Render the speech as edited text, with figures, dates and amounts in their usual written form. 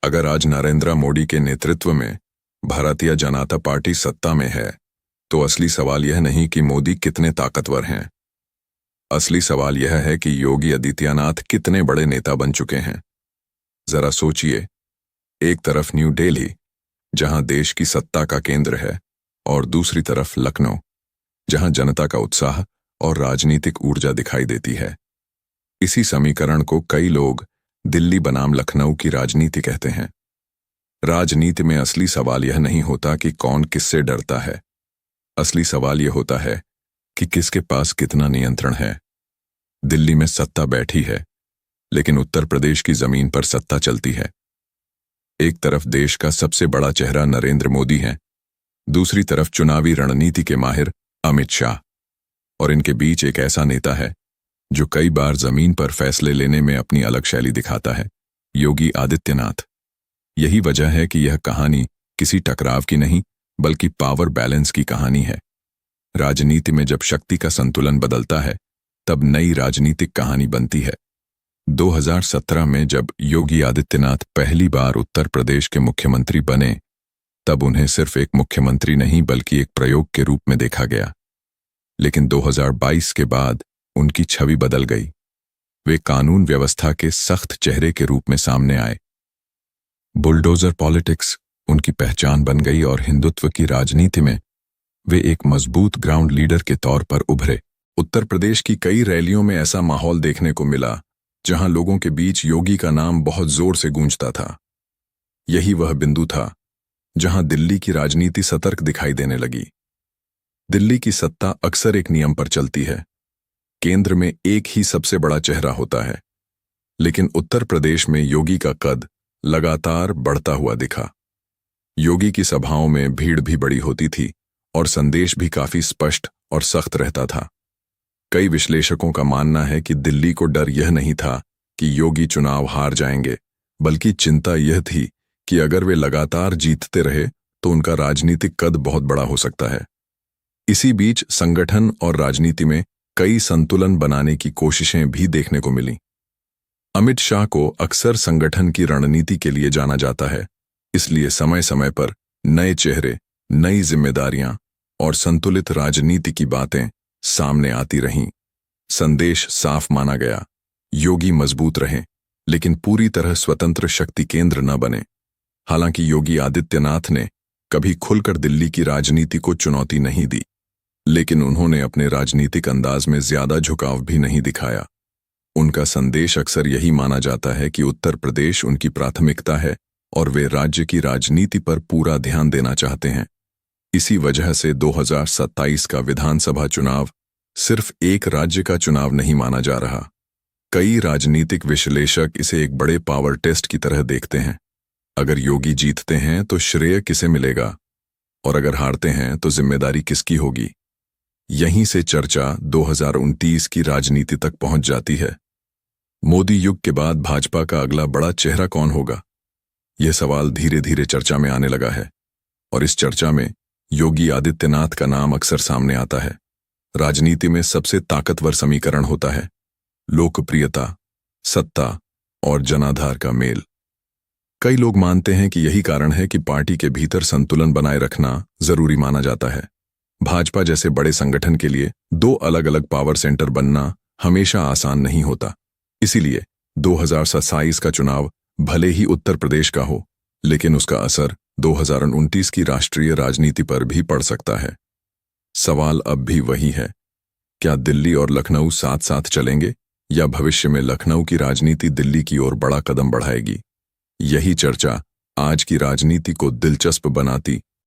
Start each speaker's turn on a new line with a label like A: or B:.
A: अगर आज नरेंद्र मोदी के नेतृत्व में भारतीय जनता पार्टी सत्ता में है, तो असली सवाल यह नहीं कि मोदी कितने ताकतवर हैं। असली सवाल यह है कि योगी आदित्यनाथ कितने बड़े नेता बन चुके हैं। जरा सोचिए, एक तरफ न्यू दिल्ली, जहां देश की सत्ता का केंद्र है, और दूसरी तरफ लखनऊ, जहां जनता का उत्साह और राजनीतिक ऊर्जा दिखाई देती है। इसी समीकरण को कई लोग दिल्ली बनाम लखनऊ की राजनीति कहते हैं। राजनीति में असली सवाल यह नहीं होता कि कौन किससे डरता है। असली सवाल यह होता है कि किसके पास कितना नियंत्रण है। दिल्ली में सत्ता बैठी है, लेकिन उत्तर प्रदेश की जमीन पर सत्ता चलती है। एक तरफ देश का सबसे बड़ा चेहरा नरेंद्र मोदी है, दूसरी तरफ चुनावी रणनीति के माहिर अमित शाह, और इनके बीच एक ऐसा नेता है जो कई बार जमीन पर फैसले लेने में अपनी अलग शैली दिखाता है, योगी आदित्यनाथ। यही वजह है कि यह कहानी किसी टकराव की नहीं, बल्कि पावर बैलेंस की कहानी है। राजनीति में जब शक्ति का संतुलन बदलता है, तब नई राजनीतिक कहानी बनती है। 2017 में जब योगी आदित्यनाथ पहली बार उत्तर प्रदेश के मुख्यमंत्री बने, तब उन्हें सिर्फ एक मुख्यमंत्री नहीं बल्कि एक प्रयोग के रूप में देखा गया। लेकिन 2022 के बाद उनकी छवि बदल गई। वे कानून व्यवस्था के सख्त चेहरे के रूप में सामने आए। बुलडोजर पॉलिटिक्स उनकी पहचान बन गई और हिंदुत्व की राजनीति में वे एक मजबूत ग्राउंड लीडर के तौर पर उभरे। उत्तर प्रदेश की कई रैलियों में ऐसा माहौल देखने को मिला जहां लोगों के बीच योगी का नाम बहुत जोर से गूंजता था। यही वह बिंदु था जहां दिल्ली की राजनीति सतर्क दिखाई देने लगी। दिल्ली की सत्ता अक्सर एक नियम पर चलती है। केंद्र में एक ही सबसे बड़ा चेहरा होता है, लेकिन उत्तर प्रदेश में योगी का कद लगातार बढ़ता हुआ दिखा। योगी की सभाओं में भीड़ भी बड़ी होती थी और संदेश भी काफी स्पष्ट और सख्त रहता था। कई विश्लेषकों का मानना है कि दिल्ली को डर यह नहीं था कि योगी चुनाव हार जाएंगे, बल्कि चिंता यह थी कि अगर वे लगातार जीतते रहे तो उनका राजनीतिक कद बहुत बड़ा हो सकता है। इसी बीच संगठन और राजनीति में कई संतुलन बनाने की कोशिशें भी देखने को मिलीं। अमित शाह को अक्सर संगठन की रणनीति के लिए जाना जाता है, इसलिए समय समय पर नए चेहरे, नई जिम्मेदारियां और संतुलित राजनीति की बातें सामने आती रहीं। संदेश साफ माना गया, योगी मजबूत रहें, लेकिन पूरी तरह स्वतंत्र शक्ति केंद्र न बने। हालांकि योगी आदित्यनाथ ने कभी खुलकर दिल्ली की राजनीति को चुनौती नहीं दी, लेकिन उन्होंने अपने राजनीतिक अंदाज में ज्यादा झुकाव भी नहीं दिखाया। उनका संदेश अक्सर यही माना जाता है कि उत्तर प्रदेश उनकी प्राथमिकता है और वे राज्य की राजनीति पर पूरा ध्यान देना चाहते हैं। इसी वजह से 2027 का विधानसभा चुनाव सिर्फ एक राज्य का चुनाव नहीं माना जा रहा। कई राजनीतिक विश्लेषक इसे एक बड़े पावर टेस्ट की तरह देखते हैं। अगर योगी जीतते हैं तो श्रेय किसे मिलेगा, और अगर हारते हैं तो जिम्मेदारी किसकी होगी। यहीं से चर्चा 2029 की राजनीति तक पहुंच जाती है। मोदी युग के बाद भाजपा का अगला बड़ा चेहरा कौन होगा, यह सवाल धीरे धीरे चर्चा में आने लगा है, और इस चर्चा में योगी आदित्यनाथ का नाम अक्सर सामने आता है। राजनीति में सबसे ताकतवर समीकरण होता है लोकप्रियता, सत्ता और जनाधार का मेल। कई लोग मानते हैं कि यही कारण है कि पार्टी के भीतर संतुलन बनाए रखना जरूरी माना जाता है। भाजपा जैसे बड़े संगठन के लिए दो अलग अलग पावर सेंटर बनना हमेशा आसान नहीं होता। इसीलिए 2027 का चुनाव भले ही उत्तर प्रदेश का हो, लेकिन उसका असर 2029 की राष्ट्रीय राजनीति पर भी पड़ सकता है। सवाल अब भी वही है, क्या दिल्ली और लखनऊ साथ साथ चलेंगे, या भविष्य में लखनऊ की राजनीति दिल्ली की ओर बड़ा कदम बढ़ाएगी। यही चर्चा आज की राजनीति को दिलचस्प बनाती